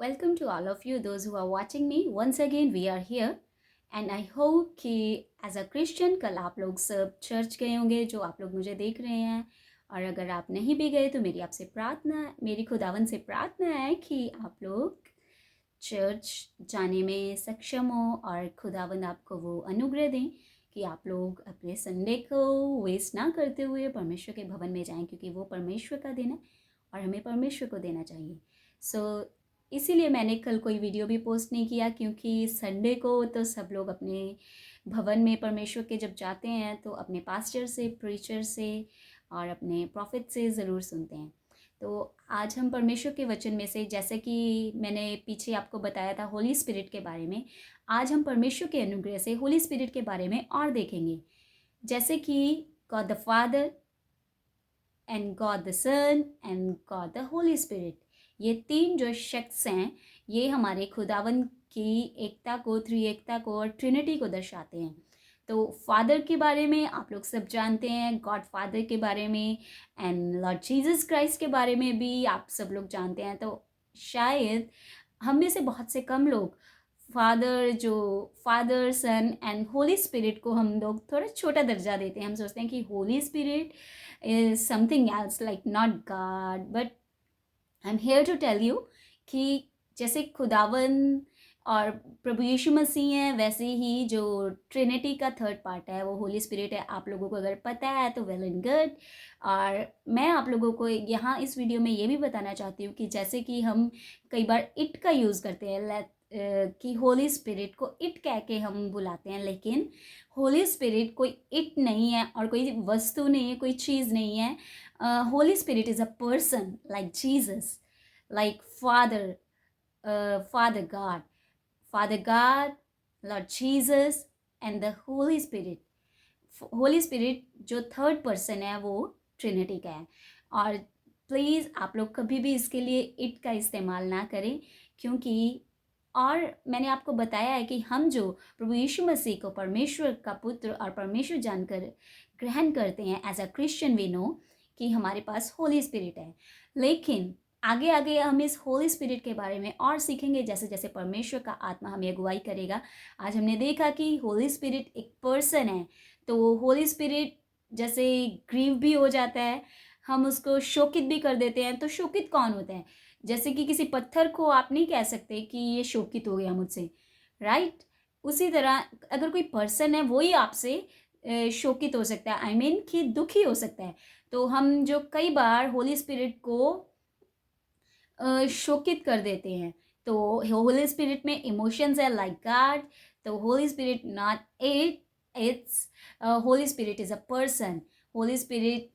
Welcome to all of you, those who are watching me. Once again, we are here and I hope कि as a Christian कल आप लोग सब church गए होंगे, जो आप लोग मुझे देख रहे हैं। और अगर आप नहीं भी गए तो मेरी खुदावन से प्रार्थना है कि आप लोग चर्च जाने में सक्षम हो और खुदावन आपको वो अनुग्रह दें कि आप लोग अपने संडे को वेस्ट ना करते हुए परमेश्वर के भवन में जाएं, क्योंकि वो परमेश्वर का दिन है और हमें परमेश्वर को देना चाहिए। इसीलिए मैंने कल कोई वीडियो भी पोस्ट नहीं किया, क्योंकि संडे को तो सब लोग अपने भवन में परमेश्वर के जब जाते हैं तो अपने पास्टर से, प्रीचर से और अपने प्रॉफिट से ज़रूर सुनते हैं। तो आज हम परमेश्वर के वचन में से, जैसे कि मैंने पीछे आपको बताया था होली स्पिरिट के बारे में, आज हम परमेश्वर के अनुग्रह से होली स्पिरिट के बारे में और देखेंगे। जैसे कि God the father and God the son and God the holy spirit, ये तीन जो शख्स हैं ये हमारे खुदावन की एकता को, त्रिएकता को और ट्रिनिटी को दर्शाते हैं। तो फादर के बारे में आप लोग सब जानते हैं, गॉड फादर के बारे में, एंड लॉर्ड जीसस क्राइस्ट के बारे में भी आप सब लोग जानते हैं। तो शायद हम में से बहुत से कम लोग father son and holy spirit को हम लोग थोड़ा छोटा दर्जा देते हैं। हम सोचते हैं कि holy spirit is something else, like not God, but I am here to tell you कि जैसे खुदावन और प्रभु यीशु मसीह हैं, वैसे ही जो ट्रिनिटी का थर्ड पार्ट है वो होली स्पिरिट है। आप लोगों को अगर पता है तो वेल एंड गुड। और मैं आप लोगों को यहाँ इस वीडियो में ये भी बताना चाहती हूँ कि जैसे कि हम कई बार इट का यूज़ करते हैं, कि होली स्पिरिट को इट कह के हम बुलाते हैं, लेकिन होली स्पिरिट कोई इट नहीं है और कोई वस्तु नहीं है, कोई चीज़ नहीं है। Holi spirit is a person, like Jesus, like Father God, Lord Jesus and the Holy Spirit. Holi spirit जो थर्ड पर्सन है वो ट्रिनिटी का है। और प्लीज़ आप लोग कभी भी इसके लिए इट का इस्तेमाल ना करें, क्योंकि और मैंने आपको बताया है कि हम जो प्रभु यीशु मसीह को परमेश्वर का पुत्र और परमेश्वर जानकर ग्रहण करते हैं, as a Christian we know कि हमारे पास होली स्पिरिट है। लेकिन आगे आगे हम इस होली स्पिरिट के बारे में और सीखेंगे, जैसे जैसे परमेश्वर का आत्मा हमें अगुवाई करेगा। आज हमने देखा कि होली स्पिरिट एक पर्सन है, तो होली स्पिरिट जैसे ग्रीव भी हो जाता है, हम उसको शोकित भी कर देते हैं। तो शोकित कौन होता है? जैसे कि किसी पत्थर को आप नहीं कह सकते कि ये शोकित हो गया मुझसे, राइट? उसी तरह अगर कोई पर्सन है वही आपसे शोकित हो सकता है, आई मीन कि दुखी हो सकता है। तो हम जो कई बार होली स्पिरिट को शोकित कर देते हैं, तो होली स्पिरिट में इमोशंस है लाइक गॉड। तो holy spirit not it, it's holy spirit is a person. Holy spirit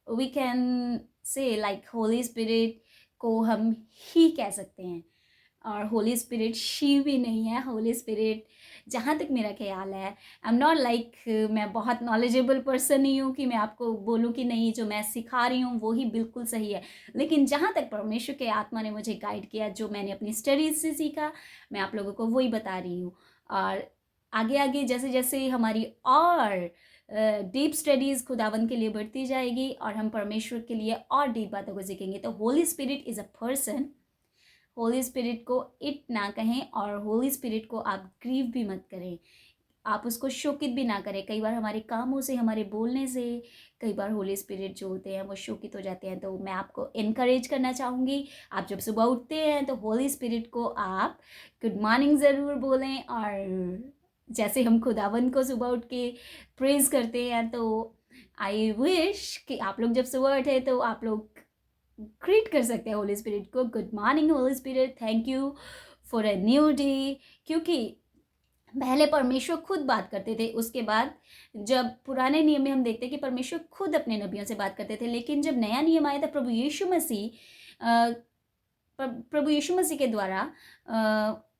we can say like holy spirit को हम ही कह सकते हैं। और होली स्पिरिट शी भी नहीं है। होली स्पिरिट, जहाँ तक मेरा ख्याल है, आई एम नॉट लाइक, मैं बहुत नॉलेजेबल पर्सन नहीं हूँ कि मैं आपको बोलूँ कि नहीं जो मैं सिखा रही हूँ वो ही बिल्कुल सही है। लेकिन जहाँ तक परमेश्वर के आत्मा ने मुझे गाइड किया, जो मैंने अपनी स्टडीज़ से सीखा, मैं आप लोगों को वही बता रही हूँ। और आगे आगे जैसे जैसे हमारी और डीप स्टडीज़ खुदावन के लिए बढ़ती जाएगी और हम परमेश्वर के लिए और डीप बातों को सीखेंगे। तो holy spirit is a person. Holy spirit को इट ना कहें और होली स्पिरिट को आप ग्रीव भी मत करें, आप उसको शोकित भी ना करें। कई बार हमारे कामों से, हमारे बोलने से कई बार होली स्पिरिट जो होते हैं वो शोकित हो जाते हैं। तो मैं आपको इनकरेज करना चाहूँगी, आप जब सुबह उठते हैं तो होली स्पिरिट को आप गुड मॉर्निंग ज़रूर बोलें। और जैसे हम खुदावन को सुबह उठ के प्रेज़ करते हैं, तो आई विश कि आप लोग जब सुबह उठे तो आप लोग ग्रीट कर सकते हैं होली स्पिरिट को, good morning Holi spirit, thank you for a new day. क्योंकि पहले परमेश्वर खुद बात करते थे, उसके बाद जब पुराने नियम में हम देखते हैं कि परमेश्वर खुद अपने नबियों से बात करते थे, लेकिन जब नया नियम आया था प्रभु यीशु मसीह के द्वारा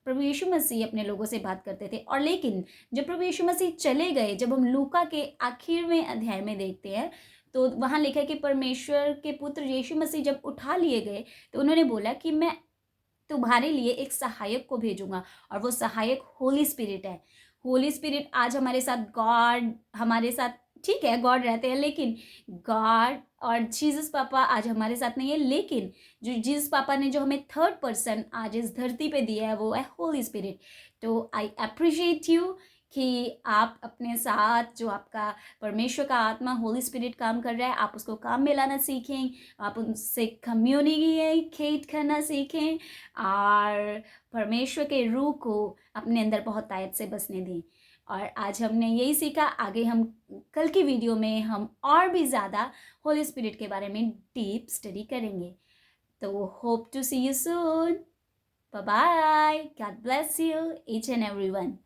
प्रभु यीशु मसीह अपने लोगों से बात करते थे। और लेकिन जब प्रभु यीशु मसीह चले गए, जब हम लूका के आखिर में अध्याय में देखते हैं, तो वहाँ लिखा है कि परमेश्वर के पुत्र यीशु मसीह जब उठा लिए गए तो उन्होंने बोला कि मैं तुम्हारे लिए एक सहायक को भेजूंगा, और वो सहायक होली स्पिरिट है। होली स्पिरिट आज हमारे साथ, गॉड हमारे साथ ठीक है गॉड रहते हैं, लेकिन गॉड और जीसस पापा आज हमारे साथ नहीं है, लेकिन जो जीसस पापा ने जो हमें थर्ड पर्सन आज इस धरती पे दिया है वो है होली स्पिरिट। तो आई अप्रिशिएट यू कि आप अपने साथ जो आपका परमेश्वर का आत्मा होली स्पिरिट काम कर रहा है, आप उसको काम में लाना सीखें, आप उनसे कम्युनिकेट करना सीखें और परमेश्वर के रूह को अपने अंदर बहुत तायत से बसने दें। और आज हमने यही सीखा, आगे हम कल की वीडियो में हम और भी ज़्यादा होली स्पिरिट के बारे में डीप स्टडी करेंगे। तो hope to see you soon. Bye bye, God bless you each and everyone.